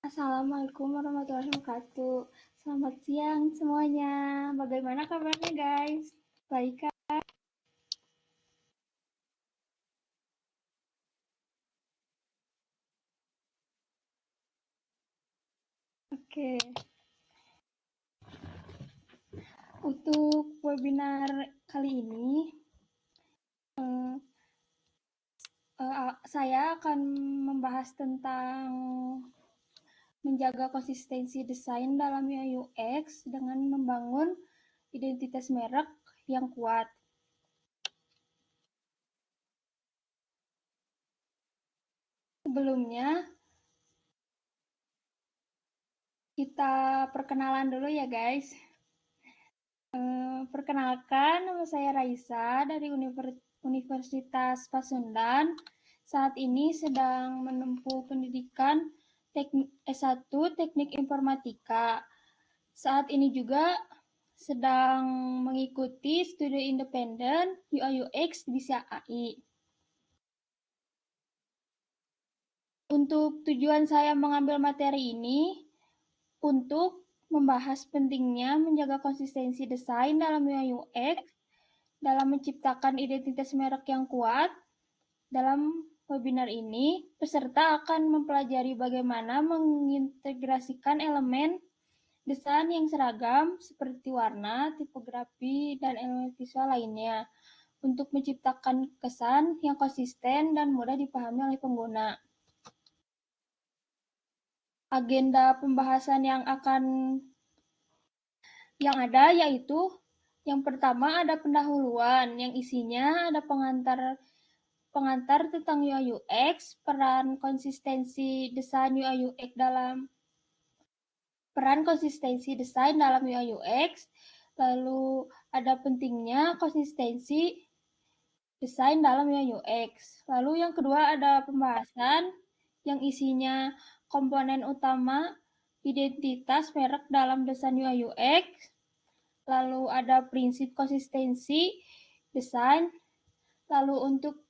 Assalamualaikum warahmatullahi wabarakatuh. Selamat siang semuanya. Bagaimana kabarnya guys? Baik Kak? Oke. Untuk webinar kali ini, saya akan membahas tentang menjaga konsistensi desain dalam UI UX dengan membangun identitas merek yang kuat. Sebelumnya, kita perkenalan dulu ya guys. Perkenalkan, nama saya Raisa dari Universitas Pasundan. Saat ini sedang menempuh pendidikan S1 Teknik Informatika. Saat ini juga sedang mengikuti studi independen UI UX di SAI. Untuk tujuan saya mengambil materi ini, untuk membahas pentingnya menjaga konsistensi desain dalam UI UX, dalam menciptakan identitas merek yang kuat. Dalam webinar ini, peserta akan mempelajari bagaimana mengintegrasikan elemen desain yang seragam seperti warna, tipografi, dan elemen visual lainnya untuk menciptakan kesan yang konsisten dan mudah dipahami oleh pengguna. Agenda pembahasan yang ada yaitu yang pertama ada pendahuluan yang isinya ada pengantar tentang UI UX, peran konsistensi desain UI UX, lalu ada pentingnya konsistensi desain dalam UI UX. Lalu yang kedua ada pembahasan yang isinya komponen utama identitas merek dalam desain UI UX, lalu ada prinsip konsistensi desain, lalu untuk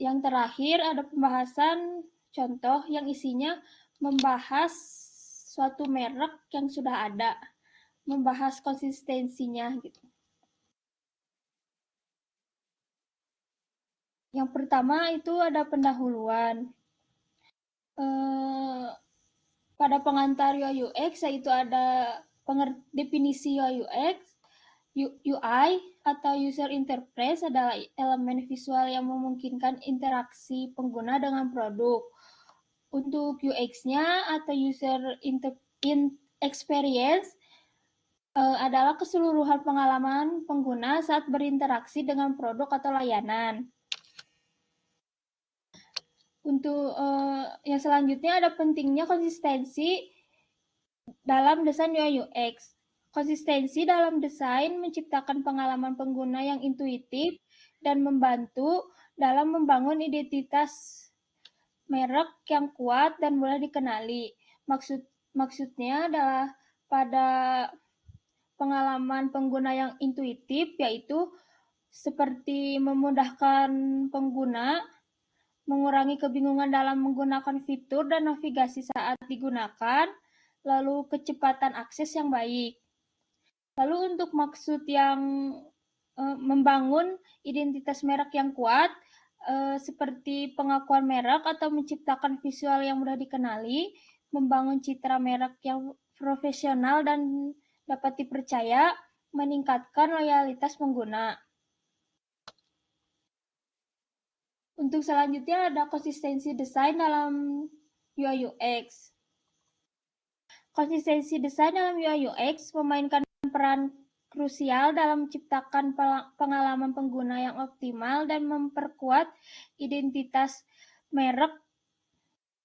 yang terakhir ada pembahasan contoh yang isinya membahas suatu merek yang sudah ada, membahas konsistensinya gitu. Yang pertama itu ada pendahuluan. Pada pengantar UI UX yaitu ada definisi UI UX. UI atau user interface adalah elemen visual yang memungkinkan interaksi pengguna dengan produk. Untuk UX-nya atau user experience adalah keseluruhan pengalaman pengguna saat berinteraksi dengan produk atau layanan. Untuk yang selanjutnya ada pentingnya konsistensi dalam desain UI UX. Konsistensi dalam desain menciptakan pengalaman pengguna yang intuitif dan membantu dalam membangun identitas merek yang kuat dan mudah dikenali. Maksudnya adalah pada pengalaman pengguna yang intuitif, yaitu seperti memudahkan pengguna, mengurangi kebingungan dalam menggunakan fitur dan navigasi saat digunakan, lalu kecepatan akses yang baik. Lalu untuk maksud yang membangun identitas merek yang kuat, seperti pengakuan merek atau menciptakan visual yang mudah dikenali, membangun citra merek yang profesional dan dapat dipercaya, meningkatkan loyalitas pengguna. Untuk selanjutnya ada konsistensi desain dalam UI UX. Konsistensi desain dalam UI UX memainkan peran krusial dalam menciptakan pengalaman pengguna yang optimal dan memperkuat identitas merek.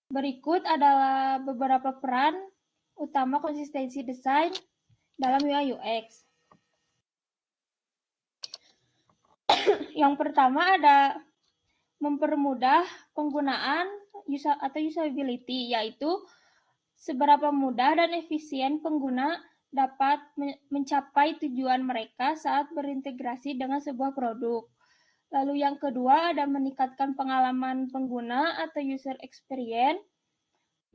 Berikut adalah beberapa peran utama konsistensi desain dalam UI UX. Yang pertama ada mempermudah penggunaan atau usability, yaitu seberapa mudah dan efisien pengguna dapat mencapai tujuan mereka saat berintegrasi dengan sebuah produk. Lalu yang kedua ada meningkatkan pengalaman pengguna atau user experience.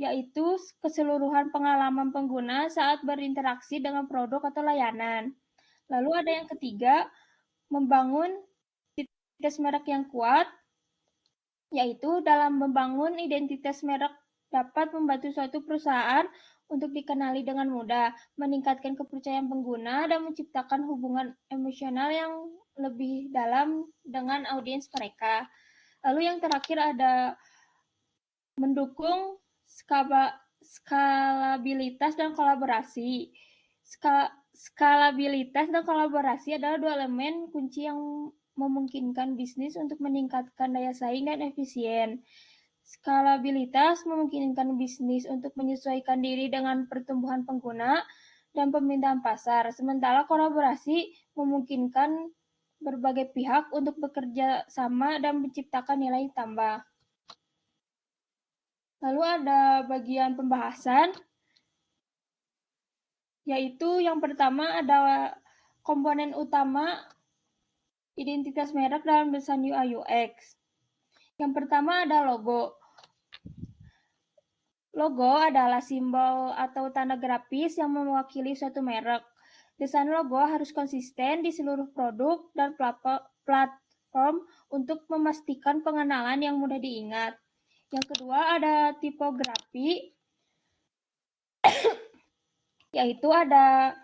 yaitu keseluruhan pengalaman pengguna saat berinteraksi dengan produk atau layanan. Lalu ada yang ketiga, membangun identitas merek yang kuat, yaitu dalam membangun identitas merek dapat membantu suatu perusahaan untuk dikenali dengan mudah, meningkatkan kepercayaan pengguna, dan menciptakan hubungan emosional yang lebih dalam dengan audiens mereka. Lalu yang terakhir ada mendukung skalabilitas dan kolaborasi. Skalabilitas dan kolaborasi adalah dua elemen kunci yang memungkinkan bisnis untuk meningkatkan daya saing dan efisien. Skalabilitas memungkinkan bisnis untuk menyesuaikan diri dengan pertumbuhan pengguna dan permintaan pasar, sementara kolaborasi memungkinkan berbagai pihak untuk bekerja sama dan menciptakan nilai tambah. Lalu ada bagian pembahasan, yaitu yang pertama ada komponen utama identitas merek dalam desain UI UX. Yang pertama ada logo. Logo adalah simbol atau tanda grafis yang mewakili suatu merek. Desain logo harus konsisten di seluruh produk dan platform untuk memastikan pengenalan yang mudah diingat. Yang kedua ada tipografi, yaitu ada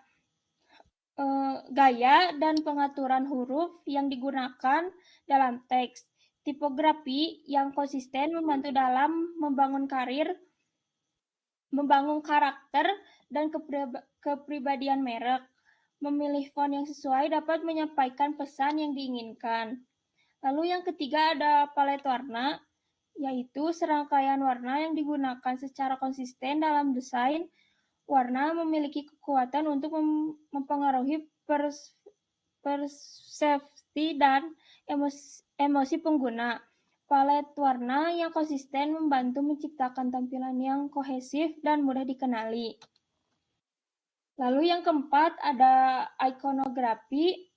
gaya dan pengaturan huruf yang digunakan dalam teks. Tipografi yang konsisten membantu dalam membangun karakter dan kepribadian merek. Memilih font yang sesuai dapat menyampaikan pesan yang diinginkan. Lalu yang ketiga ada palet warna, yaitu serangkaian warna yang digunakan secara konsisten dalam desain. Warna memiliki kekuatan untuk mempengaruhi persepsi dan emosi pengguna. Palet warna yang konsisten membantu menciptakan tampilan yang kohesif dan mudah dikenali. Lalu yang keempat ada ikonografi,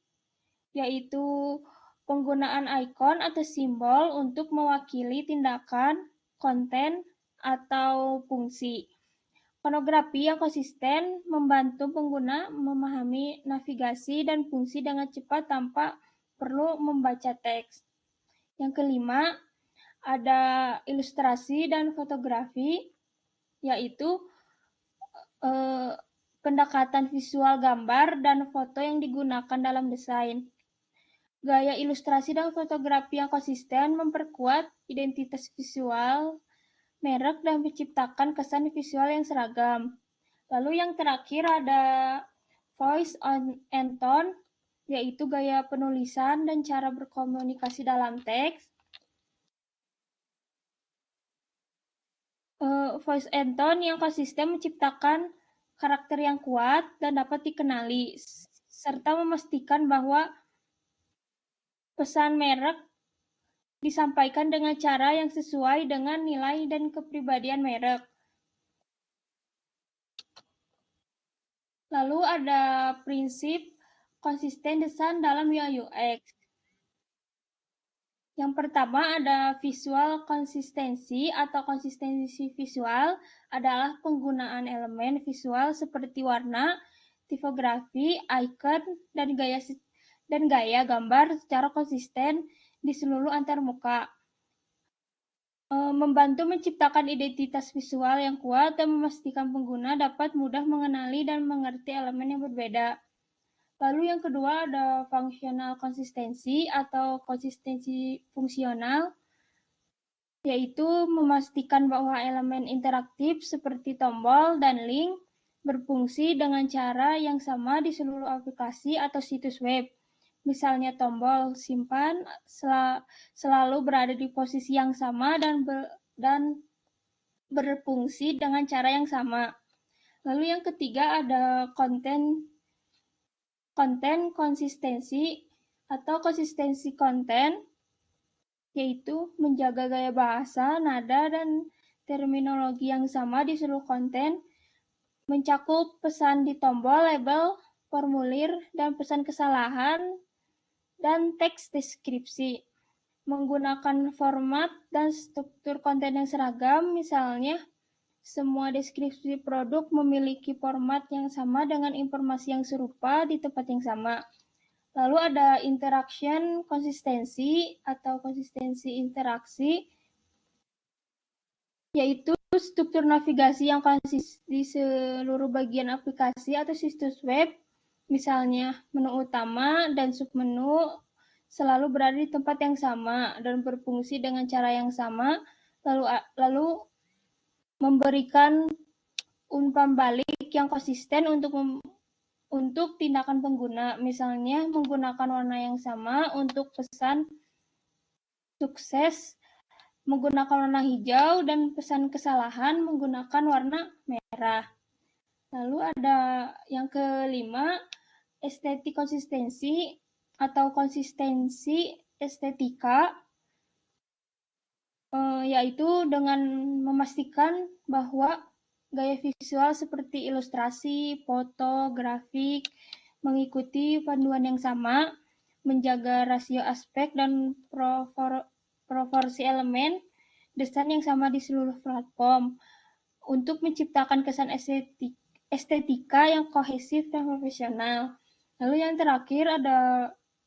yaitu penggunaan ikon atau simbol untuk mewakili tindakan, konten, atau fungsi. Ikonografi yang konsisten membantu pengguna memahami navigasi dan fungsi dengan cepat tanpa perlu membaca teks. Yang kelima, ada ilustrasi dan fotografi, yaitu pendekatan visual gambar dan foto yang digunakan dalam desain. Gaya ilustrasi dan fotografi yang konsisten memperkuat identitas visual merek dan menciptakan kesan visual yang seragam. Lalu yang terakhir ada voice and tone, yaitu gaya penulisan dan cara berkomunikasi dalam teks. Voice and tone yang konsisten menciptakan karakter yang kuat dan dapat dikenali, serta memastikan bahwa pesan merek disampaikan dengan cara yang sesuai dengan nilai dan kepribadian merek. Lalu ada prinsip konsisten desain dalam UI UX. Yang pertama ada visual konsistensi atau konsistensi visual adalah penggunaan elemen visual seperti warna, tipografi, icon, dan gaya gambar secara konsisten di seluruh antarmuka. Membantu menciptakan identitas visual yang kuat dan memastikan pengguna dapat mudah mengenali dan mengerti elemen yang berbeda. Lalu yang kedua ada functional konsistensi atau konsistensi fungsional, yaitu memastikan bahwa elemen interaktif seperti tombol dan link berfungsi dengan cara yang sama di seluruh aplikasi atau situs web. Misalnya tombol simpan selalu berada di posisi yang sama dan berfungsi dengan cara yang sama. Lalu yang ketiga ada konten konsistensi atau konsistensi konten, yaitu menjaga gaya bahasa, nada, dan terminologi yang sama di seluruh konten, mencakup pesan di tombol, label, formulir, dan pesan kesalahan, dan teks deskripsi. Menggunakan format dan struktur konten yang seragam, misalnya Semua deskripsi produk memiliki format yang sama dengan informasi yang serupa di tempat yang sama. Lalu ada interaction konsistensi atau konsistensi interaksi, yaitu struktur navigasi yang konsis di seluruh bagian aplikasi atau situs web, misalnya menu utama dan submenu selalu berada di tempat yang sama dan berfungsi dengan cara yang sama, lalu memberikan umpan balik yang konsisten untuk tindakan pengguna, misalnya menggunakan warna yang sama untuk pesan sukses menggunakan warna hijau dan pesan kesalahan menggunakan warna merah. Lalu ada yang kelima, estetik konsistensi atau konsistensi estetika, yaitu dengan memastikan bahwa gaya visual seperti ilustrasi, foto, grafik mengikuti panduan yang sama, menjaga rasio aspek dan proporsi elemen desain yang sama di seluruh platform untuk menciptakan kesan estetika yang kohesif dan profesional. Lalu yang terakhir ada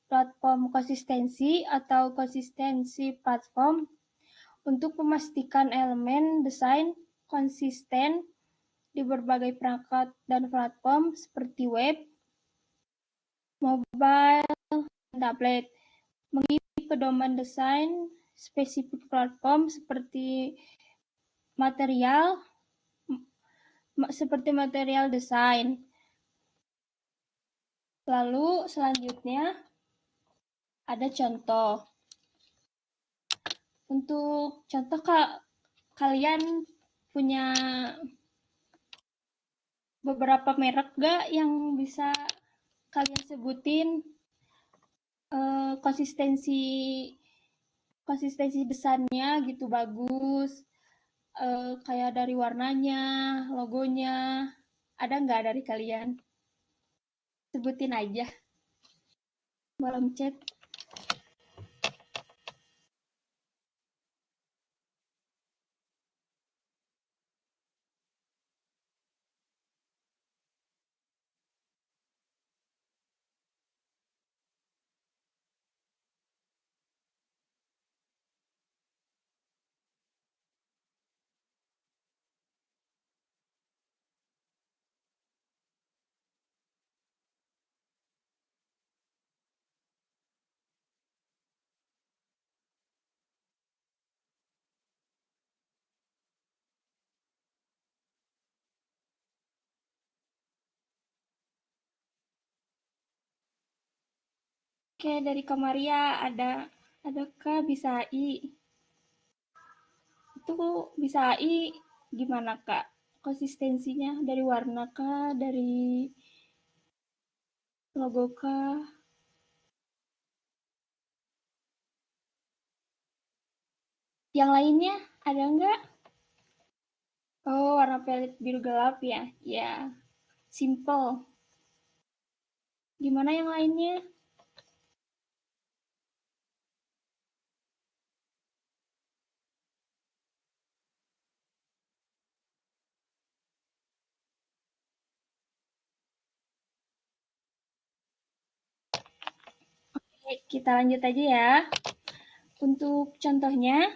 platform konsistensi atau konsistensi platform untuk memastikan elemen desain konsisten di berbagai perangkat dan platform seperti web, mobile, dan tablet. Mengikuti pedoman desain spesifik platform seperti material desain. Lalu selanjutnya ada contoh. Untuk contoh, kalian punya beberapa merek gak yang bisa kalian sebutin konsistensi desainnya gitu bagus, kayak dari warnanya, logonya, ada nggak dari kalian? Sebutin aja. Boleh chat. Oke, dari Kamaria adakah bisa I? Itu bisa I gimana Kak? Konsistensinya dari warna kah, dari logo kah? Yang lainnya ada nggak? Oh, warna pelet biru gelap ya? Ya, simple. Gimana yang lainnya? Oke, kita lanjut aja ya. Untuk contohnya,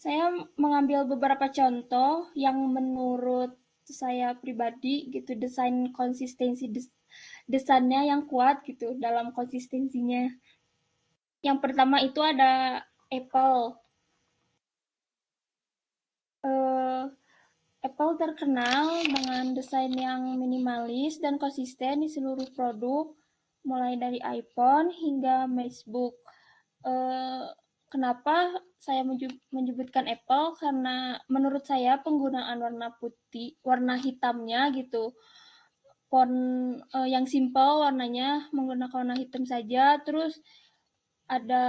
saya mengambil beberapa contoh yang menurut saya pribadi gitu desain konsistensi desainnya yang kuat gitu dalam konsistensinya. Yang pertama itu ada Apple. Apple terkenal dengan desain yang minimalis dan konsisten di seluruh produk, mulai dari iPhone hingga MacBook. Kenapa saya menyebutkan Apple? Karena menurut saya penggunaan warna hitamnya gitu, font yang simple warnanya menggunakan warna hitam saja, terus ada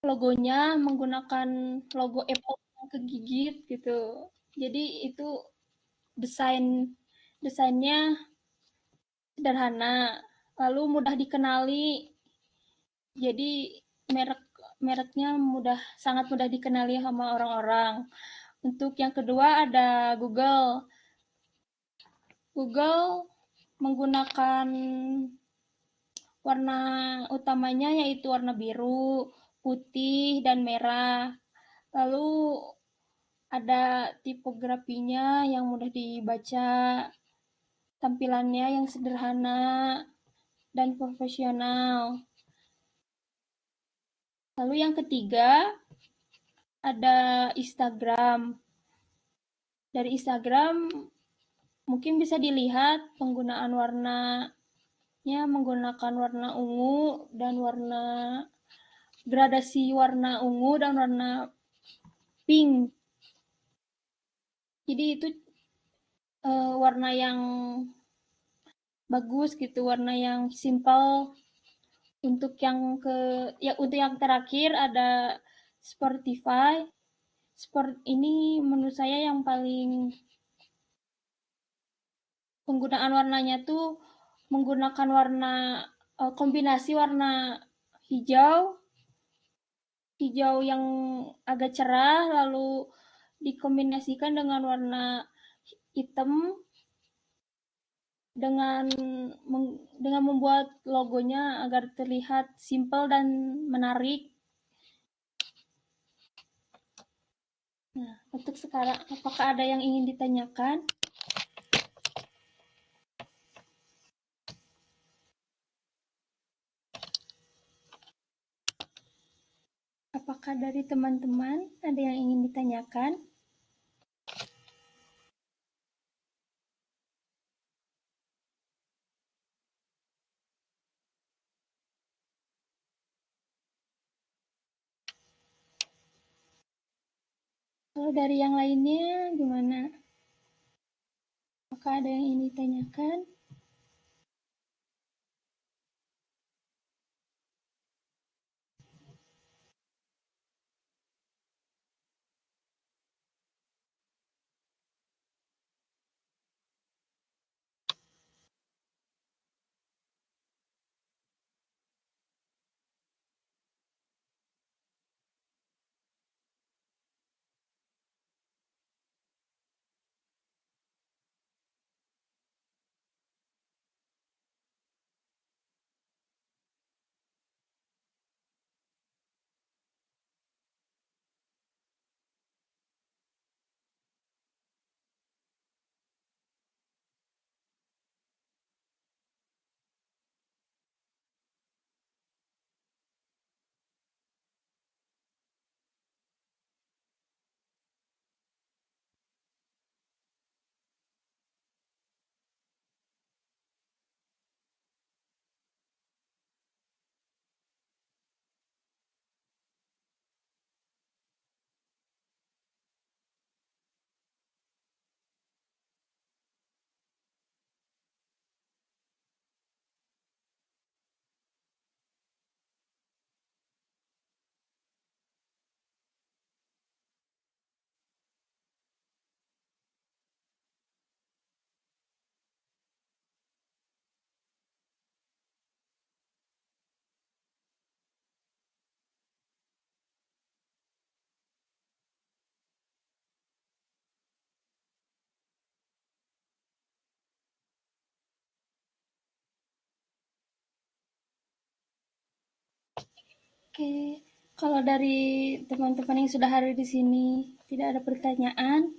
logonya menggunakan logo Apple yang kegigit gitu. Jadi itu desainnya sederhana, lalu mudah dikenali. Jadi merek mereknya sangat mudah dikenali sama orang-orang. Untuk yang kedua ada Google. Google menggunakan warna utamanya yaitu warna biru, putih, dan merah. Lalu ada tipografinya yang mudah dibaca, tampilannya yang sederhana dan profesional. Lalu yang ketiga ada Instagram. Dari Instagram mungkin bisa dilihat penggunaan warnanya menggunakan warna ungu dan gradasi warna ungu dan warna pink. Jadi itu warna yang bagus gitu, warna yang simple. Untuk yang terakhir ada Spotify. Ini menurut saya yang paling penggunaan warnanya tuh menggunakan kombinasi warna hijau yang agak cerah, lalu dikombinasikan dengan warna hitam dengan membuat logonya agar terlihat simpel dan menarik. Nah, untuk sekarang, apakah ada yang ingin ditanyakan? Apakah dari teman-teman ada yang ingin ditanyakan? Kalau dari yang lainnya gimana? Apakah ada yang ingin ditanyakan? Oke, kalau dari teman-teman yang sudah hadir di sini tidak ada pertanyaan,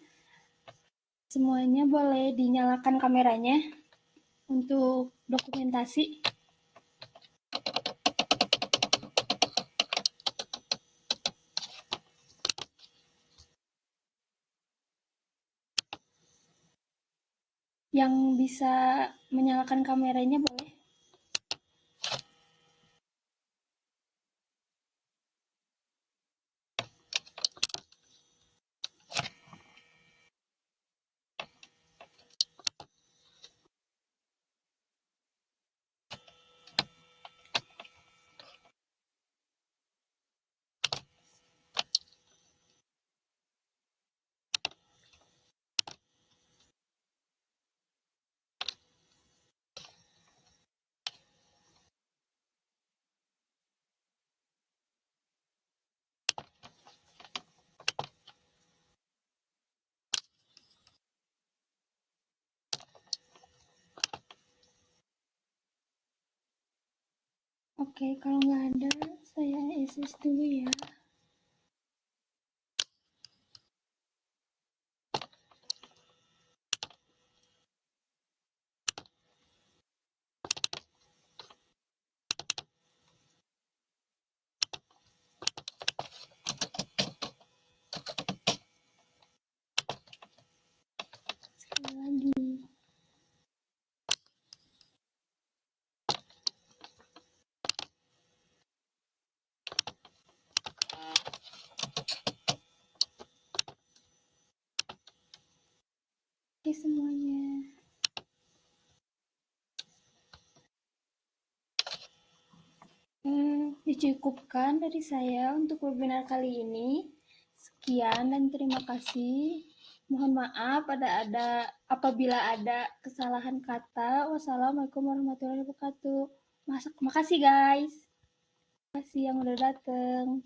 semuanya boleh dinyalakan kameranya untuk dokumentasi. Yang bisa menyalakan kameranya boleh. Oke, kalau nggak ada, saya SS dulu ya. Sekali lagi. Oke semuanya. Dicukupkan dari saya untuk webinar kali ini. Sekian dan terima kasih. Mohon maaf apabila ada kesalahan kata. Wassalamualaikum warahmatullahi wabarakatuh. Makasih guys. Makasih yang udah datang.